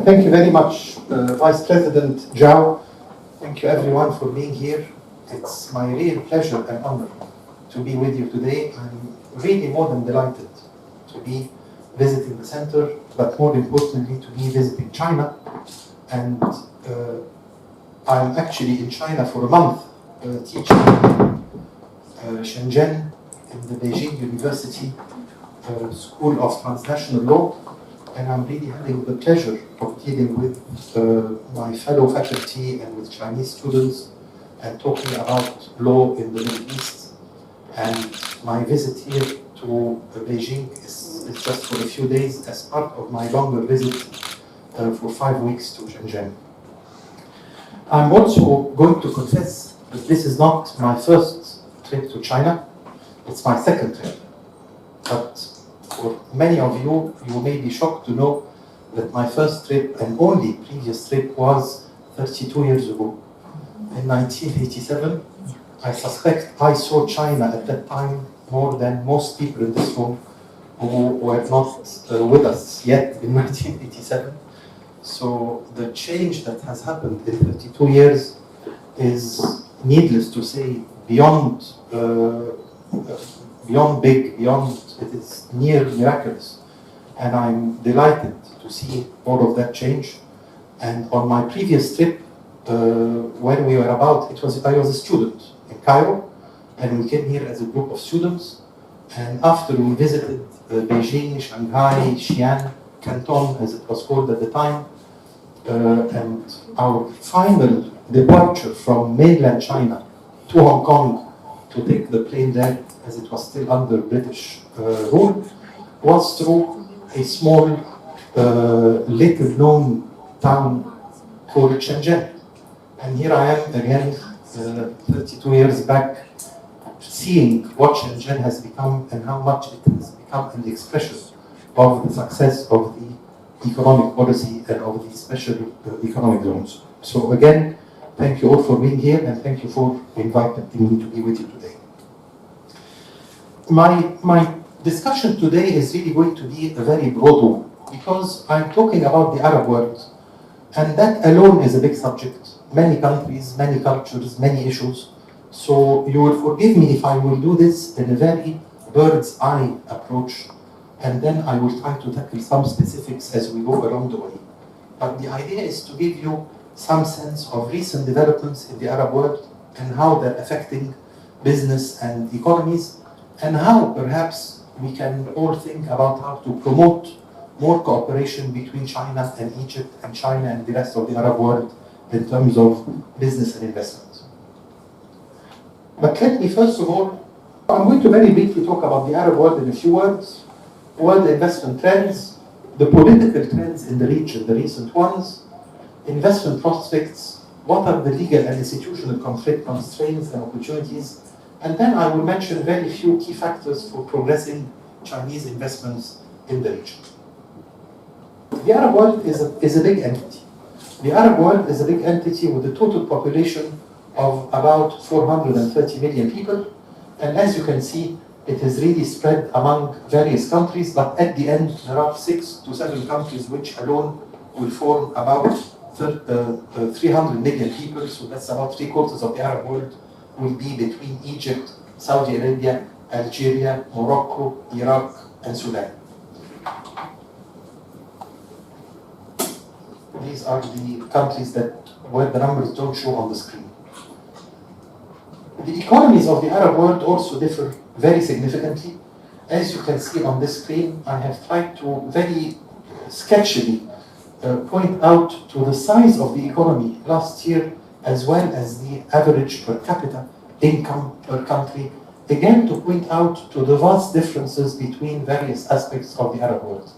Thank you very much, Vice President Zhao. Thank you everyone for being here. It's my real pleasure and honor to be with you today. I'm really more than delighted to be visiting the center, but more importantly to be visiting China. And I'm actually in China for a month teaching Shenzhen in the Beijing University School of Transnational Law. And I'm really having the pleasure of dealing with my fellow faculty and with Chinese students and talking about law in the Middle East. And my visit here to Beijing is just for a few days as part of my longer visit for 5 weeks to Shenzhen. I'm also going to confess that this is not my first trip to China, it's my second trip. But for many of you, you may be shocked to know that my first trip and only previous trip was 32 years ago. In 1987, I suspect I saw China at that time more than most people in this room who were not with us yet in 1987. So the change that has happened in 32 years is, needless to say, beyond big, beyond, it is near miraculous. And I'm delighted to see all of that change. And on my previous trip, when we were about, I was a student in Cairo, and we came here as a group of students. And after we visited Beijing, Shanghai, Xi'an, Canton, as it was called at the time, and our final departure from mainland China to Hong Kong to take the plane there, as it was still under British rule, was through a small, little-known town called Shenzhen. And here I am again, 32 years back, seeing what Shenzhen has become and how much it has become an expression of the success of the economic policy and of the special economic zones. So again, thank you all for being here, and thank you for inviting me to be with you today. My discussion today is really going to be a very broad one, because I'm talking about the Arab world, and that alone is a big subject. Many countries, many cultures, many issues. So you will forgive me if I will do this in a very bird's eye approach, and then I will try to tackle some specifics as we go along the way. But the idea is to give you some sense of recent developments in the Arab world and how they're affecting business and economies, and how perhaps we can all think about how to promote more cooperation between China and Egypt and China and the rest of the Arab world in terms of business and investment. But let me first of all, I'm going to very briefly talk about the Arab world in a few words, world investment trends, the political trends in the region, the recent ones, investment prospects, what are the legal and institutional conflict constraints and opportunities, and then I will mention very few key factors for progressing Chinese investments in the region. The Arab world is a big entity. The Arab world is a big entity with a total population of about 430 million people, and as you can see, it is really spread among various countries, but at the end there are 6 to 7 countries which alone will form about 300 million people, so that's about 3/4 of the Arab world will be between Egypt, Saudi Arabia, Algeria, Morocco, Iraq, and Sudan. These are the countries where the numbers don't show on the screen. The economies of the Arab world also differ very significantly. As you can see on this screen, I have tried to very sketchily point out to the size of the economy last year, as well as the average per capita income per country, again to point out to the vast differences between various aspects of the Arab world.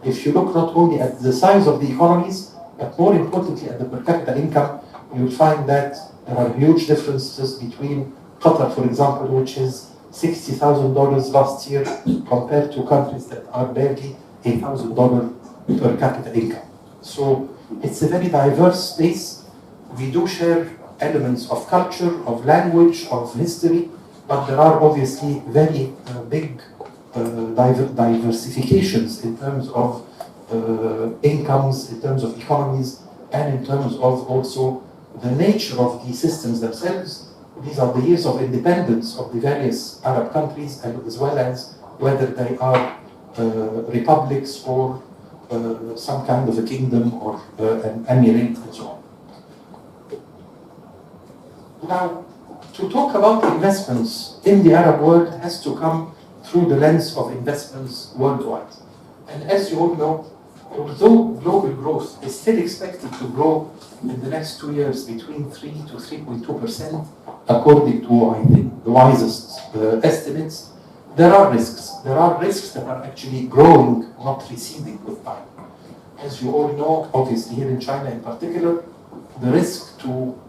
If you look not only at the size of the economies, but more importantly at the per capita income, you will find that there are huge differences between Qatar, for example, which is $60,000 last year, compared to countries that are barely $8,000 per capita income. So it's a very diverse space. We do share elements of culture, of language, of history, but there are obviously very big diversifications in terms of incomes, in terms of economies, and in terms of also the nature of the systems themselves. These are the years of independence of the various Arab countries, and as well as whether they are republics or some kind of a kingdom or an emirate and so on. Now, to talk about investments in the Arab world has to come through the lens of investments worldwide. And as you all know, although global growth is still expected to grow in the next 2 years between 3 to 3.2%, according to, I think, the wisest estimates, there are risks. There are risks that are actually growing, not receding with time. As you all know, obviously here in China in particular, the risk to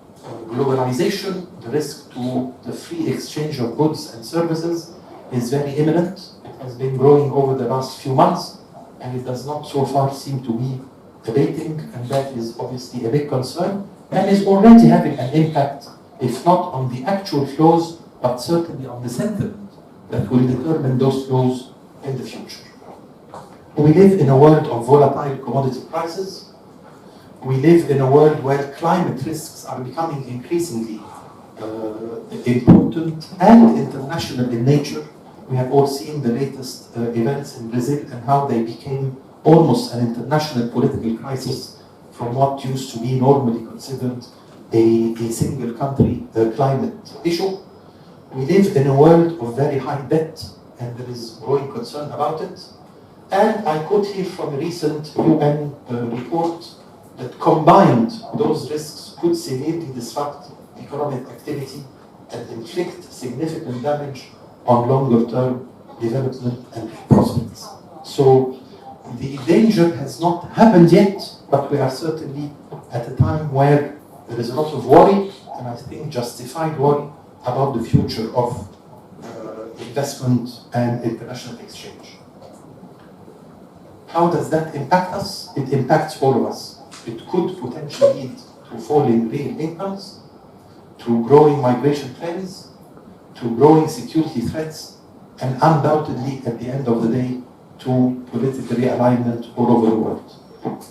globalization, the risk to the free exchange of goods and services is very imminent. It has been growing over the last few months, and it does not so far seem to be abating, and that is obviously a big concern, and is already having an impact, if not on the actual flows, but certainly on the sentiment that will determine those flows in the future. We live in a world of volatile commodity prices. We live in a world where climate risks are becoming increasingly important and international in nature. We have all seen the latest events in Brazil and how they became almost an international political crisis from what used to be normally considered a single country climate issue. We live in a world of very high debt, and there is growing concern about it. And I quote here from a recent UN report that combined those risks could severely disrupt economic activity and inflict significant damage on longer-term development and prospects. So the danger has not happened yet, but we are certainly at a time where there is a lot of worry, and I think justified worry, about the future of investment and international exchange. How does that impact us? It impacts all of us. It could potentially lead to falling real incomes, to growing migration trends, to growing security threats, and undoubtedly, at the end of the day, to political realignment all over the world.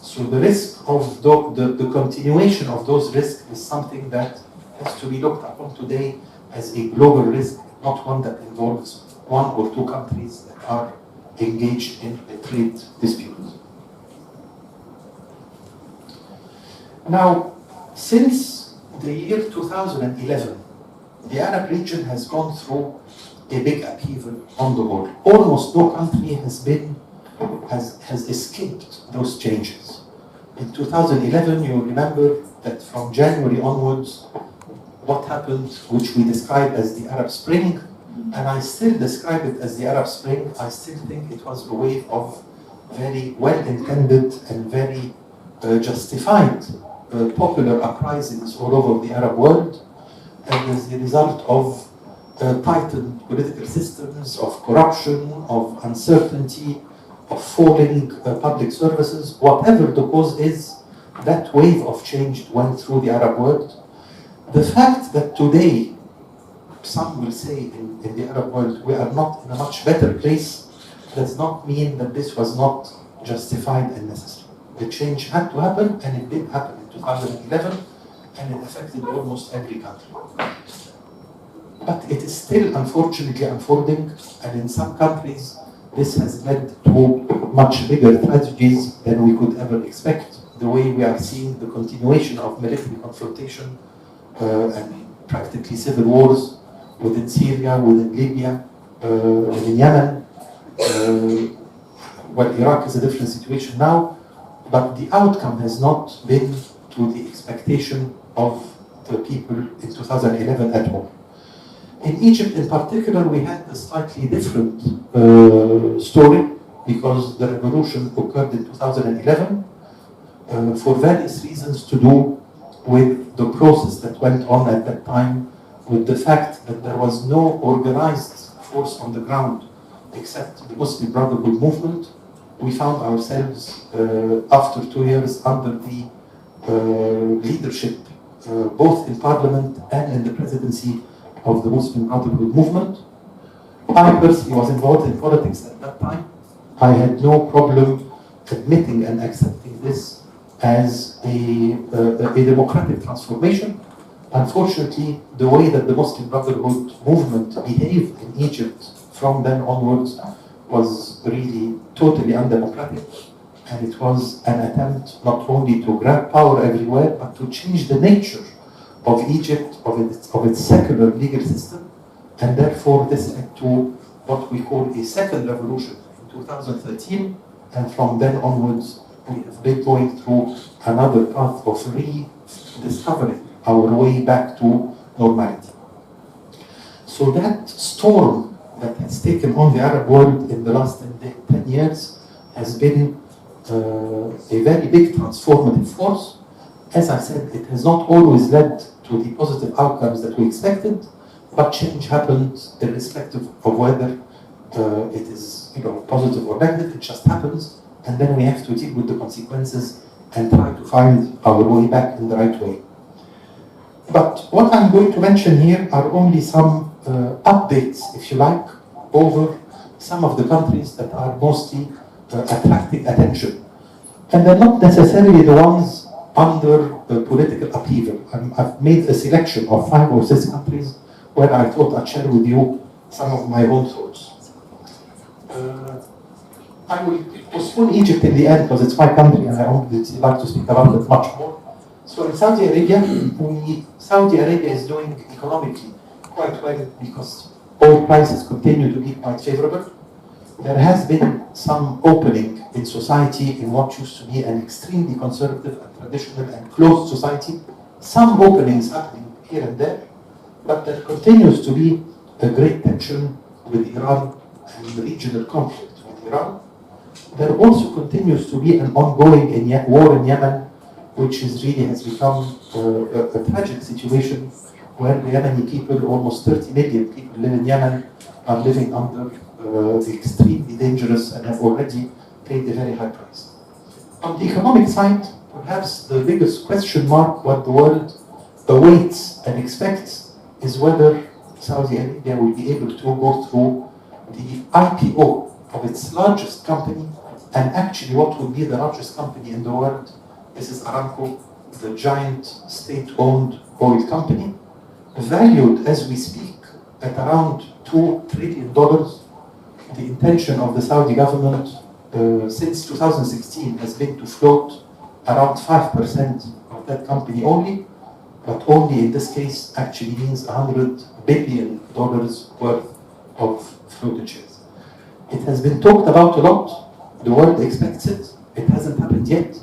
So the risk of the continuation of those risks is something that has to be looked upon today as a global risk, not one that involves one or two countries that are engaged in a trade dispute. Now, since the year 2011, the Arab region has gone through a big upheaval on the whole. Almost no country has escaped those changes. In 2011, you remember that from January onwards, what happened, which we describe as the Arab Spring, and I still describe it as the Arab Spring. I still think it was a wave of very well-intended and very justified popular uprisings all over the Arab world, and as a result of tightened political systems, of corruption, of uncertainty, of falling public services. Whatever the cause is, that wave of change went through the Arab world. The fact that today, some will say in the Arab world, we are not in a much better place, does not mean that this was not justified and necessary. The change had to happen, and it did happen in 2011, and it affected almost every country. But it is still unfortunately unfolding, and in some countries this has led to much bigger tragedies than we could ever expect. The way we are seeing the continuation of military confrontation and practically civil wars within Syria, within Libya, within Yemen. Well, Iraq is a different situation now, but the outcome has not been to the expectation of the people in 2011 at all. In Egypt in particular, we had a slightly different story, because the revolution occurred in 2011 for various reasons to do with the process that went on at that time, with the fact that there was no organized force on the ground except the Muslim Brotherhood movement. We found ourselves, after 2 years, under the leadership, both in parliament and in the presidency of the Muslim Brotherhood movement. I personally was involved in politics at that time. I had no problem admitting and accepting this as a democratic transformation. Unfortunately, the way that the Muslim Brotherhood movement behaved in Egypt from then onwards was really totally undemocratic, and it was an attempt not only to grab power everywhere, but to change the nature of Egypt, of its secular legal system, and therefore this led to what we call a second revolution in 2013, and from then onwards we have been going through another path of rediscovering our way back to normality. So that storm that has taken on the Arab world in the last 10 years has been a very big transformative force. As I said, it has not always led to the positive outcomes that we expected, but change happened irrespective of whether it is positive or negative. It just happens, and then we have to deal with the consequences and try to find our way back in the right way. But what I'm going to mention here are only some updates, if you like, over some of the countries that are mostly attracting attention. And they're not necessarily the ones under political upheaval. I've made a selection of 5 or 6 countries where I thought I'd share with you some of my own thoughts. I will postpone Egypt in the end because it's my country and I would like to speak about it much more. So in Saudi Arabia, Saudi Arabia is doing economically quite well because oil prices continue to be quite favorable. There has been some opening in society in what used to be an extremely conservative and traditional and closed society. Some openings happening here and there, but there continues to be a great tension with Iran and regional conflict with Iran. There also continues to be an ongoing war in Yemen, which really has become a tragic situation where the Yemeni people, almost 30 million people live in Yemen, are living under extremely dangerous and have already paid a very high price. On the economic side, perhaps the biggest question mark what the world awaits and expects is whether Saudi Arabia will be able to go through the IPO of its largest company, and actually what will be the largest company in the world. This is Aramco, the giant state-owned oil company, valued as we speak at around $2 trillion. The intention of the Saudi government since 2016 has been to float around 5% of that company only, but only in this case actually means $100 billion worth of floated shares. It has been talked about a lot. The world expects it. It hasn't happened yet.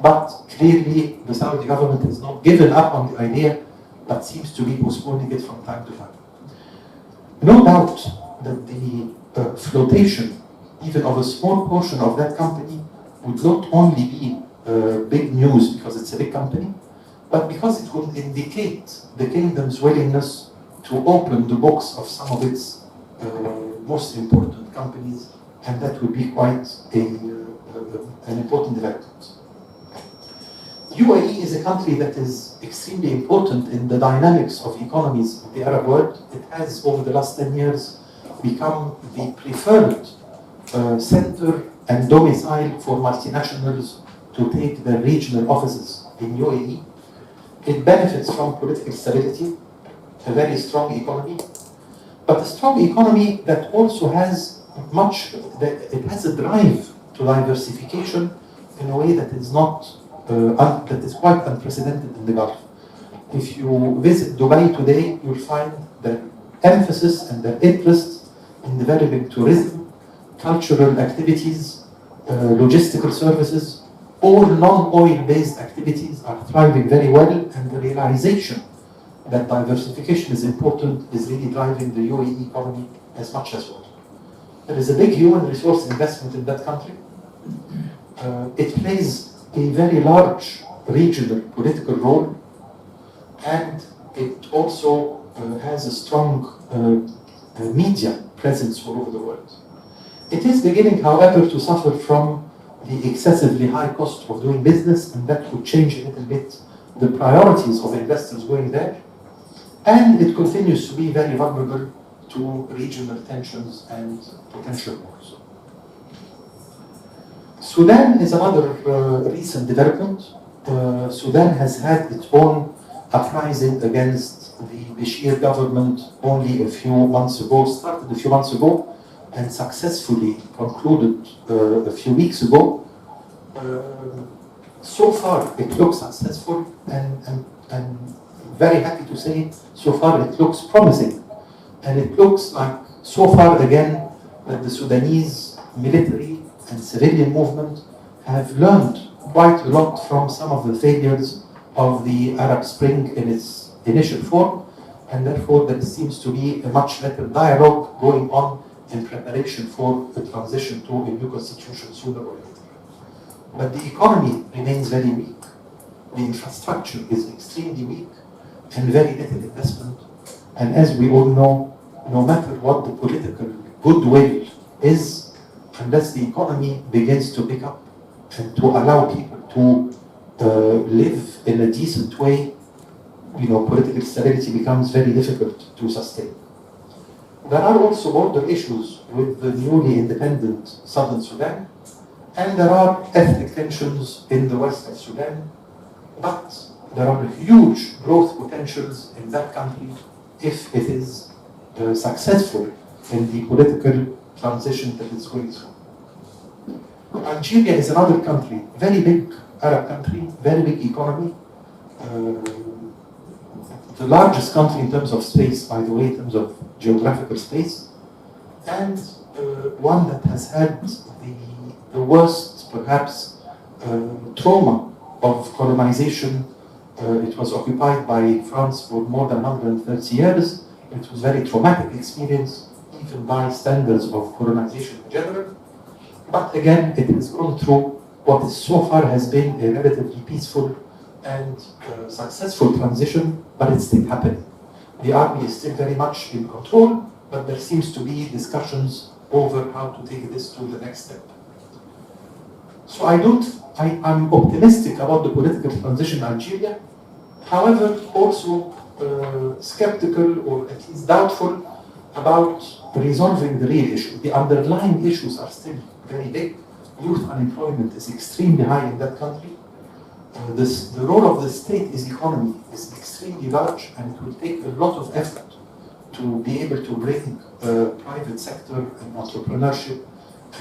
But clearly, the Saudi government has not given up on the idea, but seems to be postponing it from time to time. No doubt that the flotation, even of a small portion of that company, would not only be big news because it's a big company, but because it will indicate the kingdom's willingness to open the books of some of its most important companies, and that would be quite an important development. UAE is a country that is extremely important in the dynamics of economies of the Arab world. It has, over the last 10 years, become the preferred center and domicile for multinationals to take their regional offices in UAE. It benefits from political stability, a very strong economy, but a strong economy that also has it has a drive to diversification in a way that is not that is quite unprecedented in the Gulf. If you visit Dubai today, you'll find their emphasis and their interest in developing tourism, cultural activities, logistical services. All non-oil-based activities are thriving very well, and the realization that diversification is important is really driving the UAE economy as much as well. There is a big human resource investment in that country. It plays a very large regional political role, and it also has a strong media presence all over the world. It is beginning, however, to suffer from the excessively high cost of doing business, and that would change a little bit the priorities of investors going there. And it continues to be very vulnerable to regional tensions and potential wars. Sudan is another recent development. Sudan has had its own uprising against the Bashir government only a few months ago, started a few months ago, and successfully concluded a few weeks ago. So far, it looks successful, and very happy to say, so far it looks promising. And it looks like, so far again, that the Sudanese military and civilian movement have learned quite a lot from some of the failures of the Arab Spring in its initial form, and therefore there seems to be a much better dialogue going on in preparation for the transition to a new constitution sooner or later. But the economy remains very weak. The infrastructure is extremely weak and very little investment. And as we all know, no matter what the political goodwill is, unless the economy begins to pick up and to allow people to live in a decent way, political stability becomes very difficult to sustain. There are also border issues with the newly independent southern Sudan, and there are ethnic tensions in the west of Sudan, but there are huge growth potentials in that country if it is successful in the political transition that it's going through. Algeria is another country, very big Arab country, very big economy, the largest country in terms of space, by the way, in terms of geographical space, and one that has had the worst, perhaps, trauma of colonization. It was occupied by France for more than 130 years. It was a very traumatic experience, even by standards of colonization in general. But again, it has gone through what so far has been a relatively peaceful and successful transition, but it's still happening. The army is still very much in control, but there seems to be discussions over how to take this to the next step. So I'm optimistic about the political transition in Algeria, however, also skeptical or at least doubtful about resolving the real issue. The underlying issues are still very big. Youth unemployment is extremely high in that country. The role of the state is economy is extremely large, and it will take a lot of effort to be able to bring private sector and entrepreneurship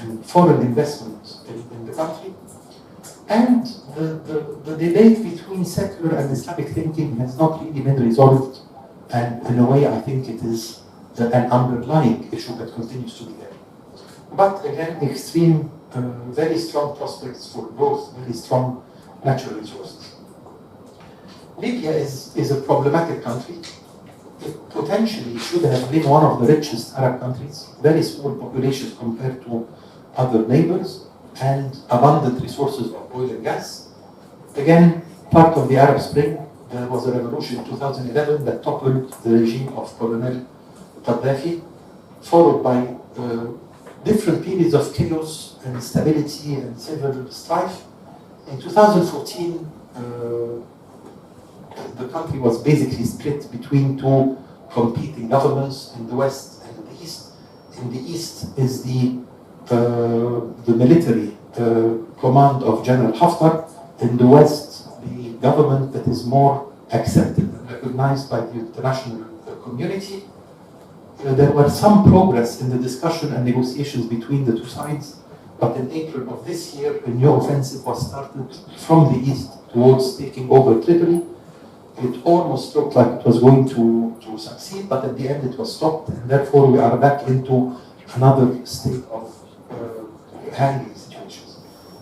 and foreign investment in the country. And the debate between secular and Islamic thinking has not really been resolved, and in a way I think it is an underlying issue that continues to be there. But again, very strong prospects for growth, very strong natural resources. Libya is a problematic country. It potentially should have been one of the richest Arab countries, very small populations compared to other neighbors, and abundant resources of oil and gas. Again, part of the Arab Spring, there was a revolution in 2011 that toppled the regime of Colonel Gaddafi, followed by different periods of chaos and instability and civil strife. In 2014, the country was basically split between two competing governments in the west and the east. In the east is the military command of General Haftar. In the west, the government that is more accepted and recognized by the international community. There were some progress in the discussion and negotiations between the two sides, but in April of this year, a new offensive was started from the east towards taking over Tripoli. It almost looked like it was going to succeed, but at the end it was stopped, and therefore we are back into another state of hanging situations.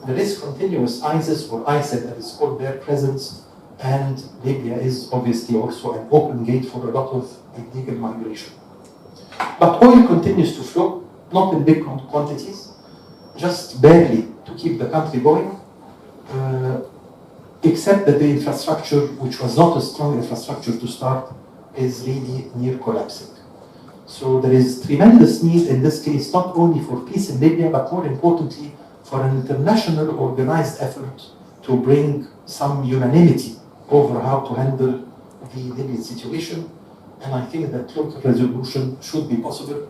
There is continuous ISIS or ISIL, as it's called, their presence, and Libya is obviously also an open gate for a lot of illegal migration. But oil continues to flow, not in big quantities, just barely to keep the country going, except that the infrastructure, which was not a strong infrastructure to start, is really near collapsing. So there is tremendous need in this case, not only for peace in Libya, but more importantly, for an international organized effort to bring some unanimity over how to handle the Libyan situation. And I think that local resolution should be possible.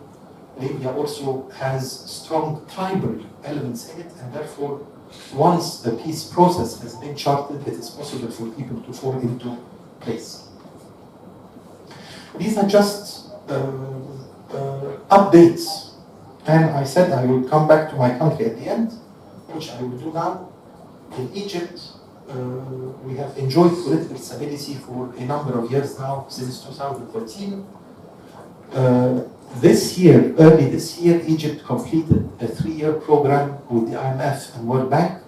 Libya also has strong tribal elements in it, and therefore once the peace process has been charted, it is possible for people to fall into place. These are just updates, and I said I would come back to my country at the end, which I will do now. In Egypt, we have enjoyed political stability for a number of years now, since 2013. Early this year, Egypt completed a 3-year program with the IMF and World Bank,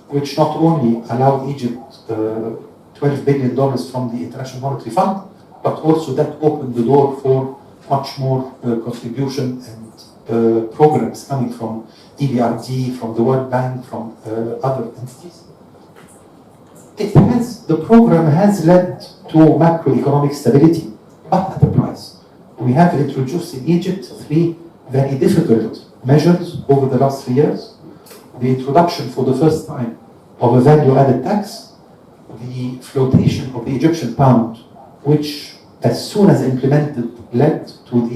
which not only allowed Egypt $12 billion from the International Monetary Fund, but also that opened the door for much more contribution and programs coming from EBRD, from the World Bank, from other entities. The program has led to macroeconomic stability, but at a price. We have introduced in Egypt 3 very difficult measures over the last 3 years. The introduction for the first time of a value-added tax, the flotation of the Egyptian pound, which as soon as implemented led to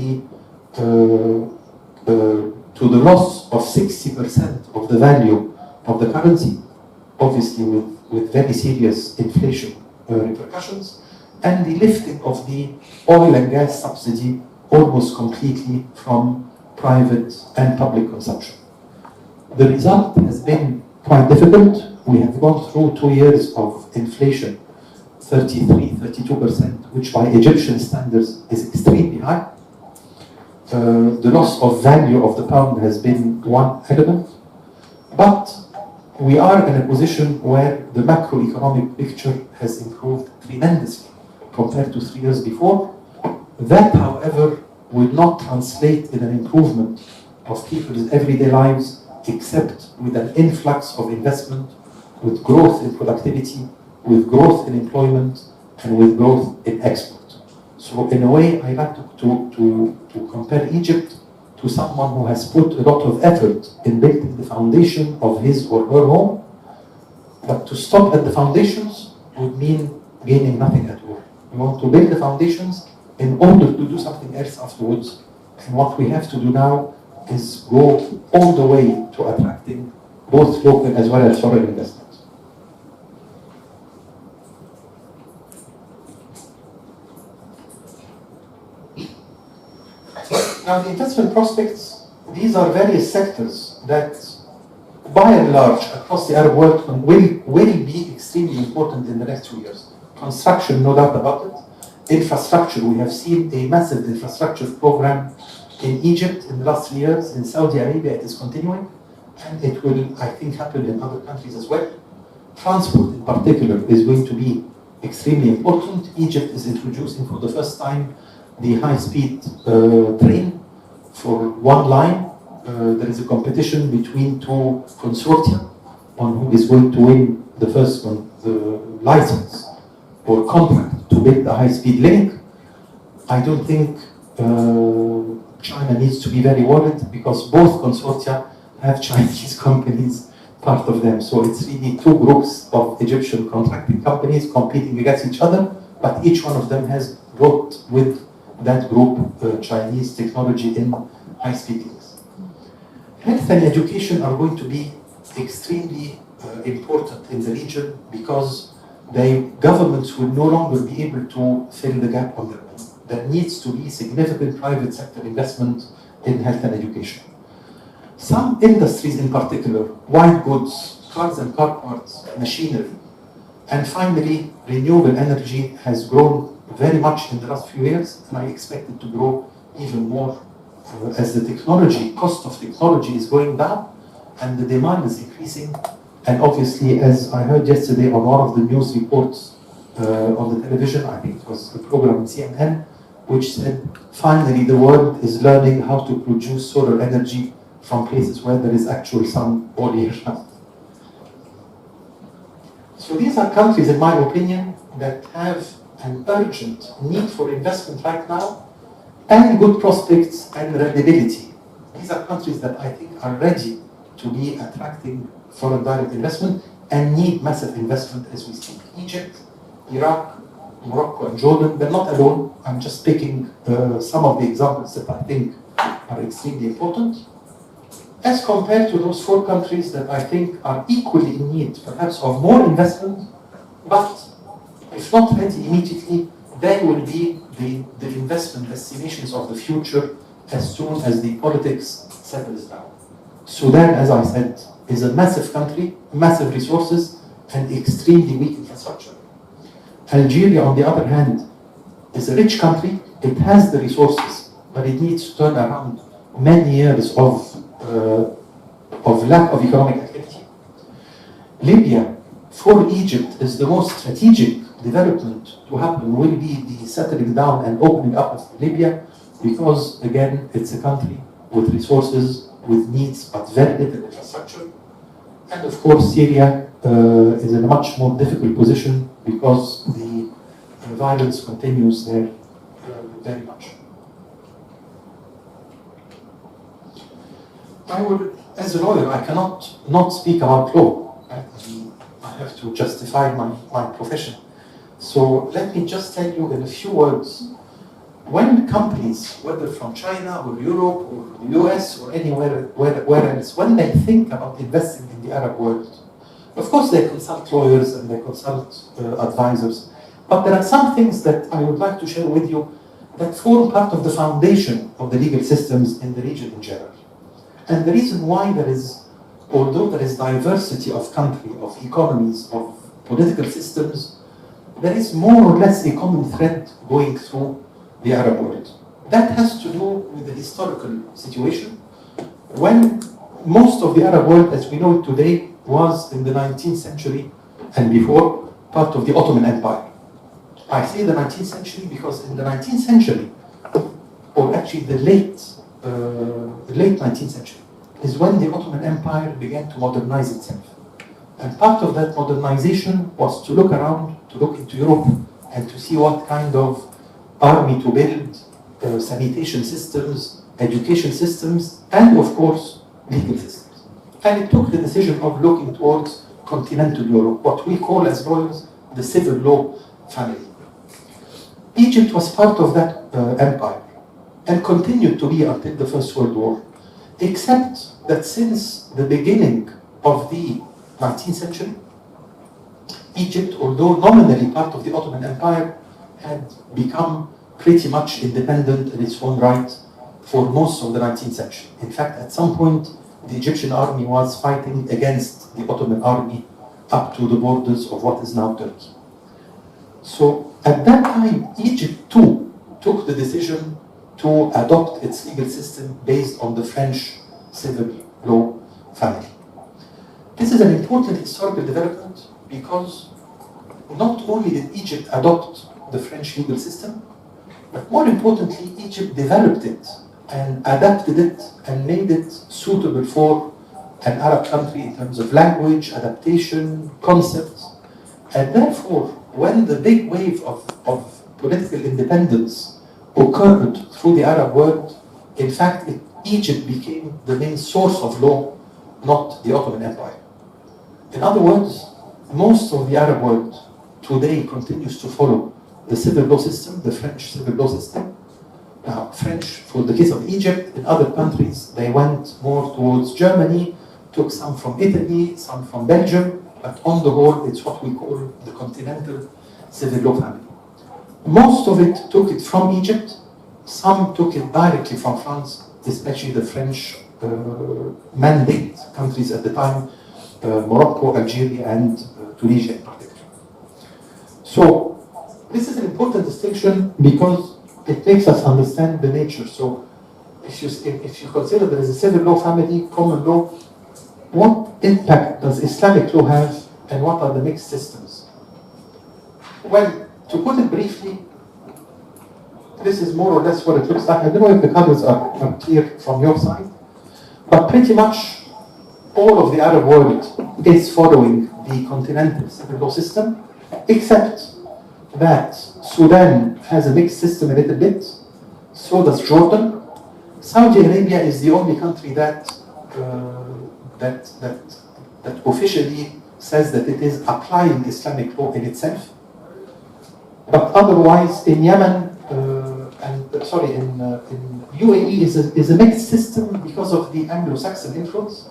the loss of 60% of the value of the currency, obviously with very serious inflation repercussions, and the lifting of the oil and gas subsidy almost completely from private and public consumption. The result has been quite difficult. We have gone through 2 years of inflation, 32%, which by Egyptian standards is extremely high. The loss of value of the pound has been one element, but we are in a position where the macroeconomic picture has improved tremendously compared to 3 years before. That, however, will not translate in an improvement of people's everyday lives, except with an influx of investment, with growth in productivity, with growth in employment, and with growth in export. So in a way, I like to compare Egypt to someone who has put a lot of effort in building the foundation of his or her home, but to stop at the foundations would mean gaining nothing at all. We want to build the foundations in order to do something else afterwards. And what we have to do now is go all the way to attracting both local as well as foreign investment. Now, the investment prospects, these are various sectors that, by and large, across the Arab world, will be extremely important in the next 2 years. Construction, no doubt about it. Infrastructure, we have seen a massive infrastructure program in Egypt in the last 3 years. In Saudi Arabia, it is continuing, and it will, I think, happen in other countries as well. Transport, in particular, is going to be extremely important. Egypt is introducing for the first time the high-speed train for one line. There is a competition between 2 consortia on who is going to win the first one, the license or contract to build the high-speed link. I don't think China needs to be very worried, because both consortia have Chinese companies part of them. So it's really 2 groups of Egyptian contracting companies competing against each other, but each one of them has brought with that group Chinese technology in high-speed links. Health and education are going to be extremely important in the region, because the governments will no longer be able to fill the gap on their own. There needs to be significant private sector investment in health and education. Some industries in particular, white goods, cars and car parts, machinery, and finally, renewable energy has grown very much in the last few years, and I expect it to grow even more as the cost of technology is going down and the demand is increasing. And obviously, as I heard yesterday on one of the news reports on the television, I think it was a program in CNN, which said, finally the world is learning how to produce solar energy from places where there is actual sun all year round. So these are countries, in my opinion, that have an urgent need for investment right now, and good prospects and credibility. These are countries that I think are ready to be attracting foreign direct investment and need massive investment as we speak. Egypt, Iraq, Morocco, and Jordan, they're not alone. I'm just picking some of the examples that I think are extremely important. as compared to those 4 countries that I think are equally in need, perhaps, of more investment, but if not ready immediately, they will be the investment destinations of the future as soon as the politics settles down. Sudan, as I said, is a massive country, massive resources, and extremely weak infrastructure. Algeria, on the other hand, is a rich country. It has the resources, but it needs to turn around many years of lack of economic activity. Libya, for Egypt, is the most strategic development to happen, will be the settling down and opening up of Libya, because, again, it's a country with resources, with needs, but very little infrastructure. And of course, Syria is in a much more difficult position because the violence continues there very much. I will, as a lawyer, I cannot not speak about law. I have to justify my profession. So let me just tell you in a few words, when companies, whether from China or Europe or the US or anywhere where else, when they think about investing in the Arab world, of course they consult lawyers and they consult advisors, but there are some things that I would like to share with you that form part of the foundation of the legal systems in the region in general. And the reason why there is, although there is diversity of country, of economies, of political systems, there is more or less a common thread going through the Arab world. That has to do with the historical situation, when most of the Arab world, as we know it today, was in the 19th century and before part of the Ottoman Empire. I say the 19th century because in the 19th century, or actually the late 19th century, is when the Ottoman Empire began to modernize itself. And part of that modernization was to look around, to look into Europe, and to see what kind of army to build, sanitation systems, education systems, and of course, legal systems. And it took the decision of looking towards continental Europe, what we call as lawyers the civil law family. Egypt was part of that empire and continued to be until the First World War, except that since the beginning of the 19th century, Egypt, although nominally part of the Ottoman Empire, had become pretty much independent in its own right for most of the 19th century. In fact, at some point, the Egyptian army was fighting against the Ottoman army up to the borders of what is now Turkey. So at that time, Egypt too took the decision to adopt its legal system based on the French civil law family. This is an important historical development because not only did Egypt adopt the French legal system, but more importantly, Egypt developed it and adapted it and made it suitable for an Arab country in terms of language, adaptation, concepts. And therefore, when the big wave of political independence occurred through the Arab world, in fact, Egypt became the main source of law, not the Ottoman Empire. In other words, most of the Arab world today continues to follow the civil law system, the French civil law system. Now, French, for the case of Egypt, in other countries, they went more towards Germany, took some from Italy, some from Belgium, but on the whole, it's what we call the continental civil law family. Most of it took it from Egypt, some took it directly from France, especially the French mandate countries at the time, Morocco, Algeria, and Tunisia in particular. So, this is an important distinction because it makes us understand the nature. So, if you consider there is a civil law family, common law, what impact does Islamic law have and what are the mixed systems? Well, to put it briefly, this is more or less what it looks like. I don't know if the colors are clear from your side, but pretty much all of the Arab world is following the continental civil law system, except that Sudan has a mixed system a little bit, so does Jordan. Saudi Arabia is the only country that officially says that it is applying Islamic law in itself. But otherwise, in Yemen, and in UAE is a mixed system because of the Anglo-Saxon influence,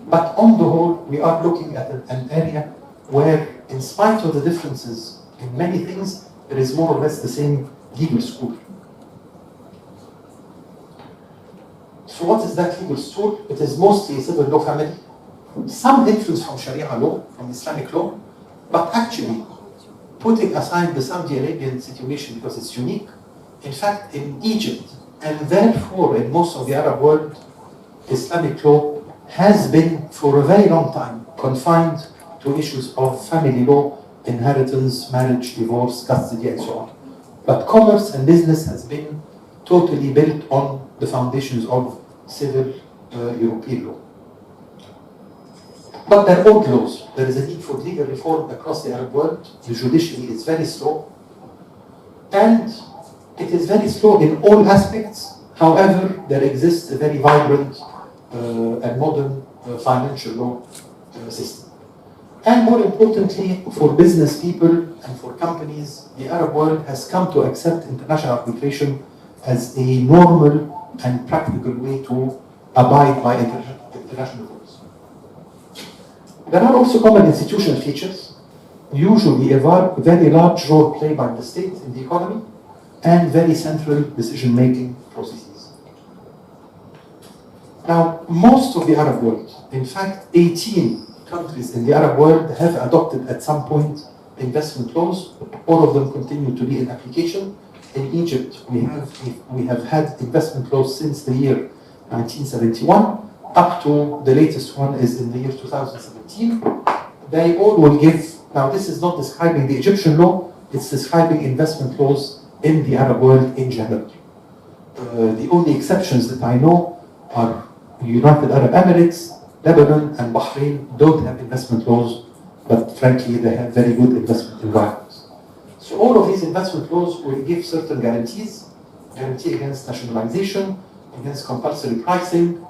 but on the whole, we are looking at an area where, in spite of the differences in many things, there is more or less the same legal school. So what is that legal school? It is mostly a civil law family, some influence from Sharia law, from Islamic law, but actually, putting aside the Saudi Arabian situation because it's unique, in fact, in Egypt, and therefore in most of the Arab world, Islamic law has been for a very long time confined to issues of family law, inheritance, marriage, divorce, custody, and so on. But commerce and business has been totally built on the foundations of civil European law. But they're old laws. There is a need for legal reform across the Arab world. The judiciary is very slow. And it is very slow in all aspects. However, there exists a very vibrant and modern financial law system. And more importantly, for business people and for companies, the Arab world has come to accept international arbitration as a normal and practical way to abide by international rules. There are also common institutional features, usually a very large role played by the state in the economy, and very central decision-making processes. Now, most of the Arab world, in fact, 18 countries in the Arab world have adopted at some point investment laws. All of them continue to be in application. In Egypt, we have had investment laws since the year 1971, up to the latest one is in the year 2017. They all will give, now this is not describing the Egyptian law, it's describing investment laws in the Arab world in general. The only exceptions that I know are United Arab Emirates, Lebanon, and Bahrain don't have investment laws, but frankly, they have very good investment environments. So all of these investment laws will give certain guarantees, guarantee against nationalization, against compulsory pricing,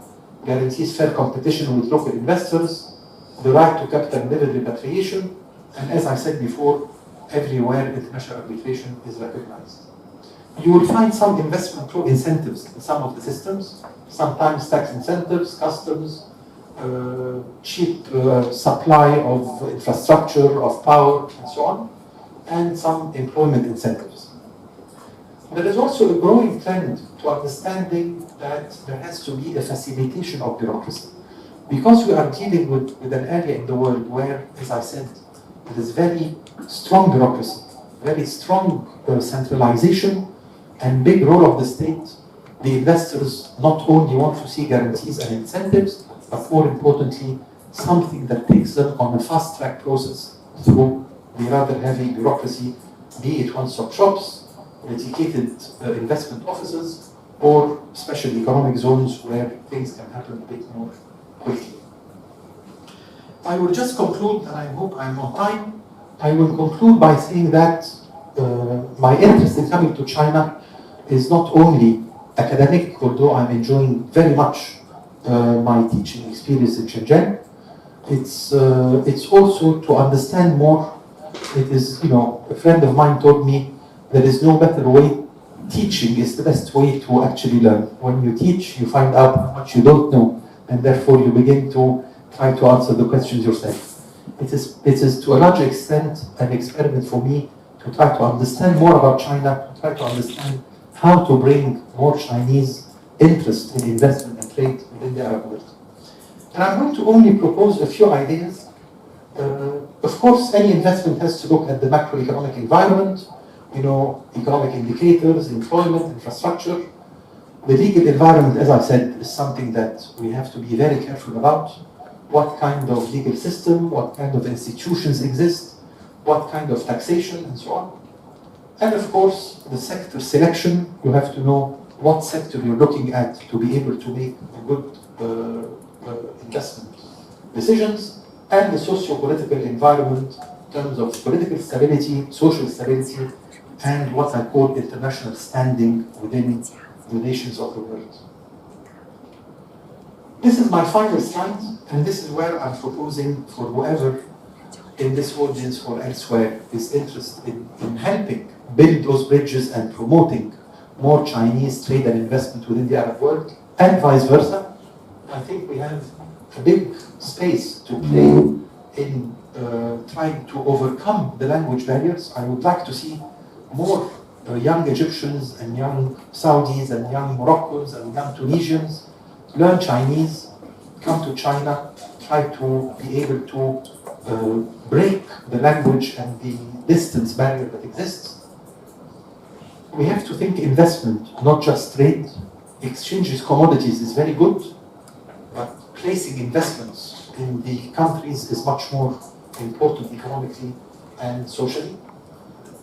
guarantees fair competition with local investors, the right to capital and dividend repatriation, and as I said before, everywhere international arbitration is recognized. You will find some investment law incentives in some of the systems, sometimes tax incentives, customs, cheap supply of infrastructure, of power, and so on, and some employment incentives. There is also a growing trend to understanding that there has to be a facilitation of bureaucracy. Because we are dealing with an area in the world where, as I said, there is very strong bureaucracy, very strong centralization, and big role of the state, the investors not only want to see guarantees and incentives, but more importantly, something that takes them on a fast-track process through the rather heavy bureaucracy, be it one-stop shops, dedicated investment offices, or special economic zones where things can happen a bit more quickly. I will just conclude, and I hope I'm on time. I will conclude by saying that my interest in coming to China is not only academic, although I'm enjoying very much my teaching experience in Shenzhen. It's also to understand more. It is, a friend of mine told me there is no better way. Teaching is the best way to actually learn. When you teach, you find out how much you don't know, and therefore you begin to try to answer the questions yourself. It is to a large extent an experiment for me to try to understand more about China, to try to understand how to bring more Chinese interest in investment and trade within the Arab world. And I'm going to only propose a few ideas. Of course, any investment has to look at the macroeconomic environment, economic indicators, employment, infrastructure. The legal environment, as I said, is something that we have to be very careful about. What kind of legal system, what kind of institutions exist, what kind of taxation, and so on. And of course, the sector selection, you have to know what sector you're looking at to be able to make good investment decisions, and the socio-political environment in terms of political stability, social stability, and what I call international standing within the nations of the world. This is my final slide, and this is where I'm proposing for whoever in this audience or elsewhere is interested in helping build those bridges and promoting more Chinese trade and investment within the Arab world, and vice versa. I think we have a big space to play in trying to overcome the language barriers. I would like to see more young Egyptians and young Saudis and young Moroccans and young Tunisians learn Chinese, come to China, try to be able to break the language and the distance barrier that exists. We have to think investment, not just trade. Exchanges commodities is very good, but placing investments in the countries is much more important economically and socially.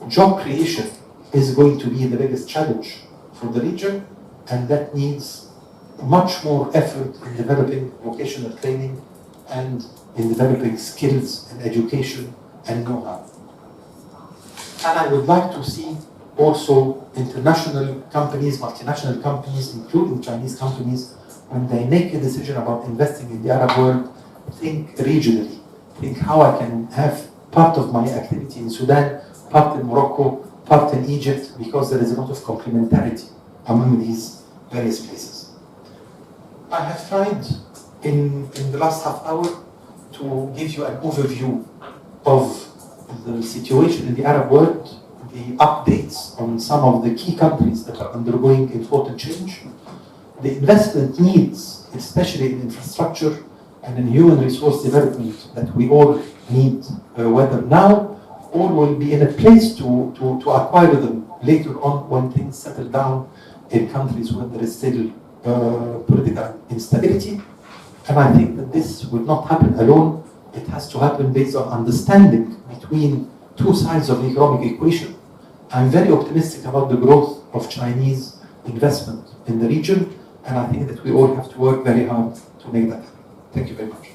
Job creation is going to be the biggest challenge for the region, and that needs much more effort in developing vocational training and in developing skills and education and know-how. And I would like to see also international companies, multinational companies, including Chinese companies, when they make a decision about investing in the Arab world, think regionally. Think how I can have part of my activity in Sudan, part in Morocco, part in Egypt, because there is a lot of complementarity among these various places. I have tried in the last half hour to give you an overview of the situation in the Arab world, the updates on some of the key countries that are undergoing important change, the investment needs, especially in infrastructure and in human resource development that we all need, whether now or will be in a place to acquire them later on when things settle down in countries where there is still political instability. And I think that this will not happen alone. It has to happen based on understanding between two sides of the economic equation. I'm very optimistic about the growth of Chinese investment in the region, and I think that we all have to work very hard to make that happen. Thank you very much.